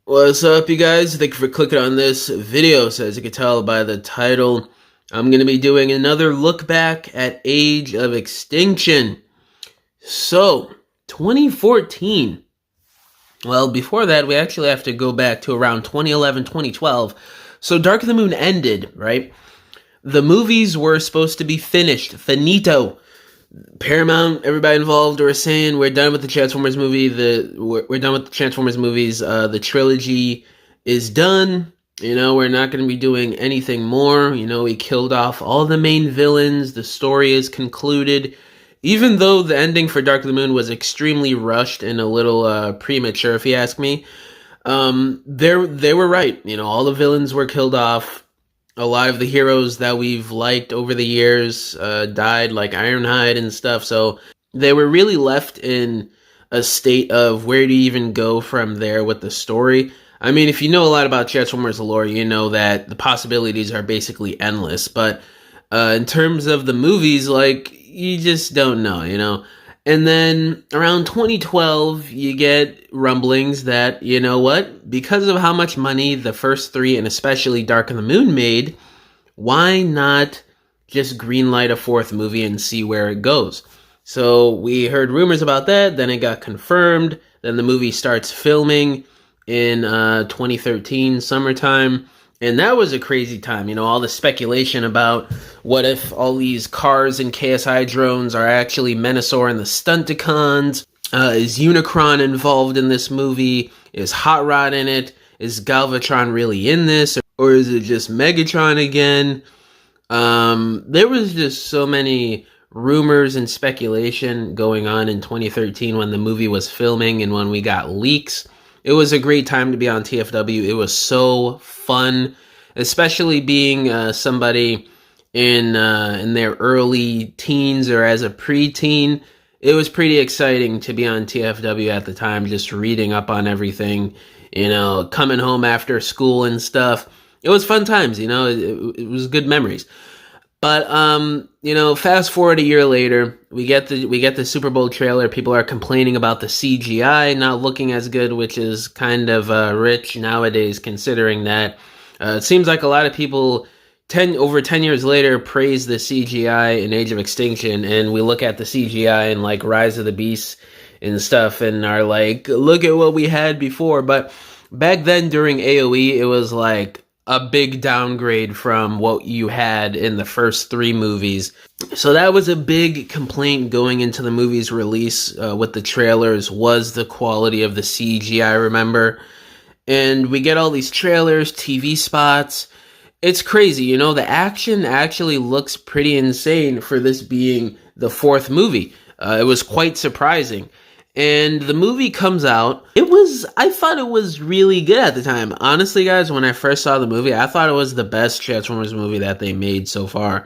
What's up, you guys? Thank you for clicking on this video. So as you can tell by the title, I'm going to be doing another look back at Age of Extinction. So, 2014. Well, before that, we actually have to go back to around 2011, 2012. So Dark of the Moon ended, right? The movies were supposed to be finished. Finito. Paramount, everybody involved were saying we're done with the Transformers movie. We're done with the Transformers movies. The trilogy is done. We're not going to be doing anything more. We killed off all the main villains. The story is concluded. Even though the ending for Dark of the Moon was extremely rushed and a little premature, if you ask me, they were right. All the villains were killed off. A lot of the heroes that we've liked over the years died, like Ironhide and stuff. So they were really left in a state of where to even go from there with the story. I mean, if you know a lot about Transformers lore, you know that the possibilities are basically endless. But in terms of the movies, you just don't know. And then around 2012, you get rumblings that, because of how much money the first three, and especially Dark of the Moon, made, why not just greenlight a fourth movie and see where it goes? So we heard rumors about that, then it got confirmed, then the movie starts filming in 2013, summertime. And that was a crazy time, all the speculation about what if all these cars and KSI drones are actually Menasor and the Stunticons. Is Unicron involved in this movie? Is Hot Rod in it? Is Galvatron really in this? Or is it just Megatron again? There was just so many rumors and speculation going on in 2013 when the movie was filming and when we got leaks. It was a great time to be on TFW. It was so fun, especially being somebody in their early teens or as a preteen. It was pretty exciting to be on TFW at the time, just reading up on everything, coming home after school and stuff. It was fun times, it was good memories. But fast forward a year later, we get the Super Bowl trailer. People are complaining about the CGI not looking as good, which is kind of rich nowadays, considering that it seems like a lot of people over 10 years later praise the CGI in Age of Extinction, and we look at the CGI in like Rise of the Beasts and stuff and are like, look at what we had before. But back then during AOE, it was like a big downgrade from what you had in the first three movies. So that was a big complaint going into the movie's release with the trailers, was the quality of the CG, I remember. And we get all these trailers, TV spots. It's crazy, the action actually looks pretty insane for this being the fourth movie. It was quite surprising. And the movie comes out. I thought it was really good at the time. Honestly, guys, when I first saw the movie, I thought it was the best Transformers movie that they made so far.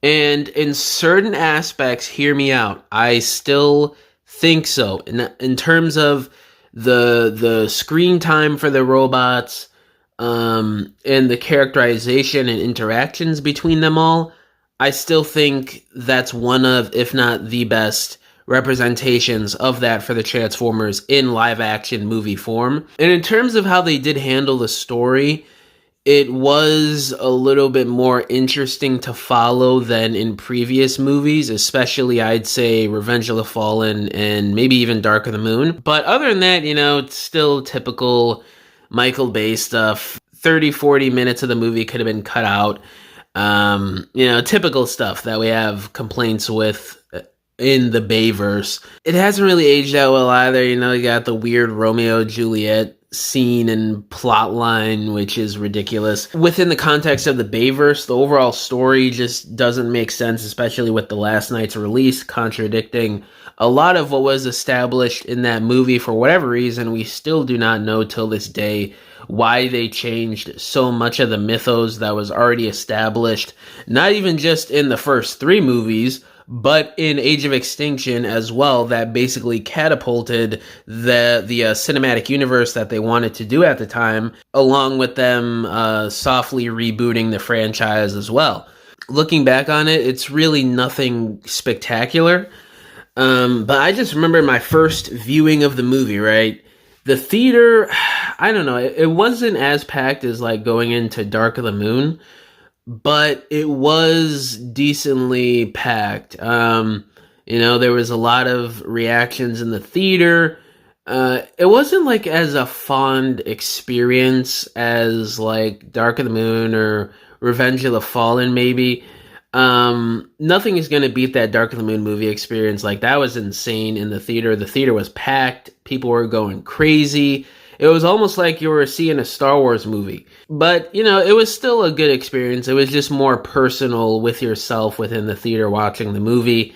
And in certain aspects, hear me out, I still think so. In terms of the screen time for the robots, and the characterization and interactions between them all, I still think that's one of, if not the best representations of that for the Transformers in live action movie form. And in terms of how they did handle the story, it was a little bit more interesting to follow than in previous movies, especially I'd say Revenge of the Fallen and maybe even Dark of the Moon. But other than that, it's still typical Michael Bay stuff. 30-40 minutes of the movie could have been cut out. Typical stuff that we have complaints with in the Bayverse. It hasn't really aged that well either. You got the weird Romeo-Juliet scene and plot line, which is ridiculous. Within the context of the Bayverse, the overall story just doesn't make sense, especially with the last night's release contradicting a lot of what was established in that movie. For whatever reason, we still do not know till this day why they changed so much of the mythos that was already established, not even just in the first three movies, but in Age of Extinction as well, that basically catapulted the cinematic universe that they wanted to do at the time, along with them softly rebooting the franchise as well. Looking back on it, it's really nothing spectacular. But I just remember my first viewing of the movie, right? The theater, I don't know, it wasn't as packed as like going into Dark of the Moon, but it was decently packed. There was a lot of reactions in the theater. It wasn't like as a fond experience as like Dark of the Moon or Revenge of the Fallen, maybe. Nothing is going to beat that Dark of the Moon movie experience. Like, that was insane in the theater. The theater was packed. People were going crazy. It was almost like you were seeing a Star Wars movie. But, it was still a good experience. It was just more personal with yourself within the theater watching the movie.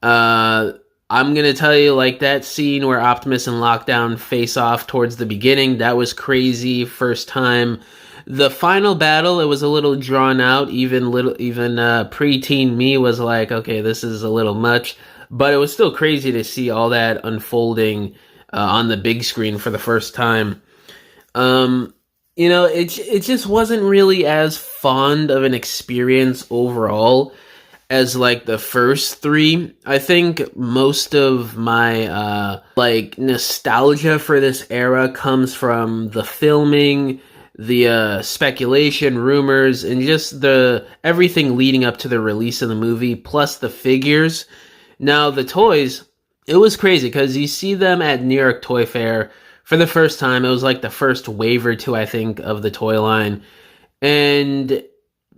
I'm going to tell you, like, that scene where Optimus and Lockdown face off towards the beginning, that was crazy. First time. The final battle, it was a little drawn out. Even preteen me was like, okay, this is a little much. But it was still crazy to see all that unfolding on the big screen for the first time. It just wasn't really as fond of an experience overall as like the first three. I think most of my nostalgia for this era comes from the filming, the speculation, rumors, and just the everything leading up to the release of the movie, plus the figures. Now, the toys, it was crazy because you see them at New York Toy Fair for the first time. It was like the first wave or two, I think, of the toy line. And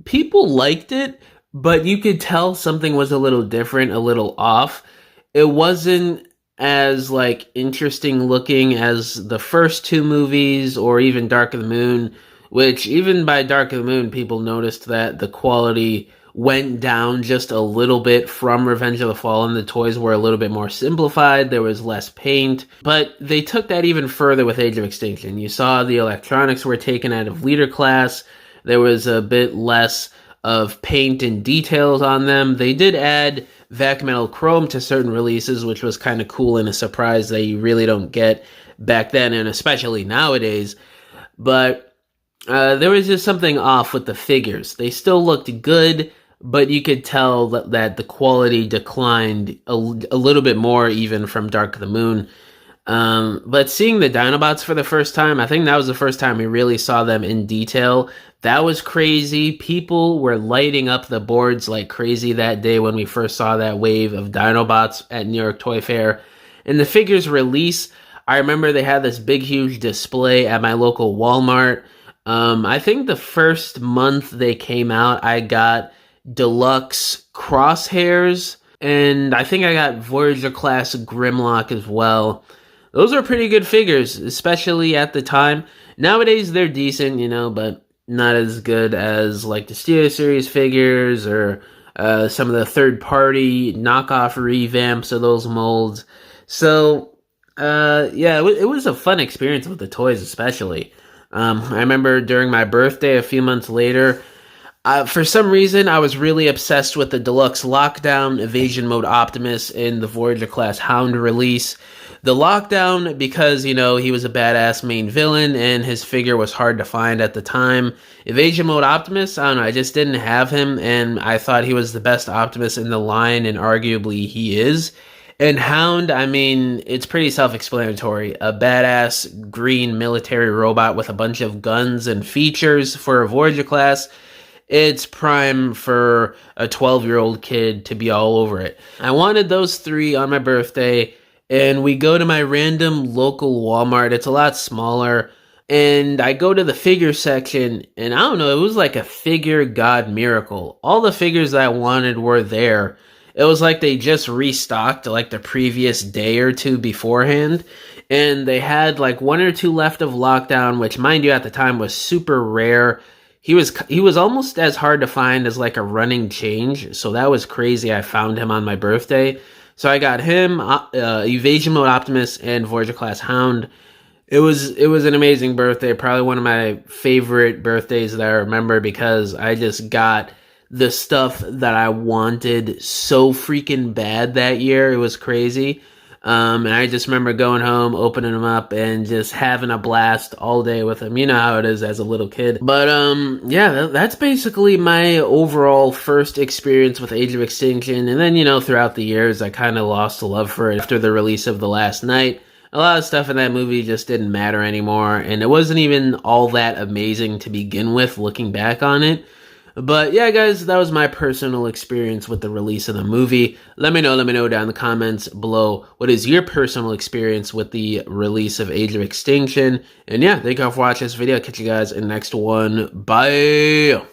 people liked it, but you could tell something was a little different, a little off. It wasn't as like interesting looking as the first two movies or even Dark of the Moon, which even by Dark of the Moon, people noticed that the quality went down just a little bit from Revenge of the Fallen. The toys were a little bit more simplified. There was less paint, but they took that even further with Age of Extinction. You saw the electronics were taken out of leader class. There was a bit less of paint and details on them. They did add vac metal chrome to certain releases, which was kind of cool and a surprise that you really don't get back then, and especially nowadays. But there was just something off with the figures. They still looked good, but you could tell that the quality declined a little bit more even from Dark of the Moon. But seeing the Dinobots for the first time, I think that was the first time we really saw them in detail. That was crazy. People were lighting up the boards like crazy that day when we first saw that wave of Dinobots at New York Toy Fair. And the figures release, I remember they had this big, huge display at my local Walmart. I think the first month they came out, I got deluxe Crosshairs, and I think I got Voyager class Grimlock as well. Those are pretty good figures, especially at the time. Nowadays they're decent, but not as good as like the Studio Series figures or some of the third-party knockoff revamps of those molds. So, it was a fun experience with the toys, especially. I remember during my birthday a few months later, for some reason, I was really obsessed with the Deluxe Lockdown, Evasion Mode Optimus, and the Voyager Class Hound release. The Lockdown, because, he was a badass main villain, and his figure was hard to find at the time. Evasion Mode Optimus, I don't know, I just didn't have him, and I thought he was the best Optimus in the line, and arguably he is. And Hound, I mean, it's pretty self-explanatory. A badass green military robot with a bunch of guns and features for a Voyager Class. It's prime for a 12-year-old kid to be all over it. I wanted those three on my birthday, and we go to my random local Walmart. It's a lot smaller, and I go to the figure section, and I don't know, it was like a figure god miracle. All the figures that I wanted were there. It was like they just restocked like the previous day or two beforehand, and they had like one or two left of Lockdown, which, mind you, at the time was super rare. He was almost as hard to find as like a running change, so that was crazy. I found him on my birthday. So I got him, Evasion Mode Optimus, and Voyager Class Hound. It was an amazing birthday, probably one of my favorite birthdays that I remember, because I just got the stuff that I wanted so freaking bad that year. It was crazy. And I just remember going home, opening them up, and just having a blast all day with them. You know how it is as a little kid. But, that's basically my overall first experience with Age of Extinction. And then, throughout the years, I kind of lost the love for it after the release of The Last Night. a lot of stuff in that movie just didn't matter anymore, and it wasn't even all that amazing to begin with, looking back on it. But yeah, guys, that was my personal experience with the release of the movie. Let me know down in the comments below, what is your personal experience with the release of Age of Extinction? And yeah, thank you all for watching this video. Catch you guys in the next one. Bye!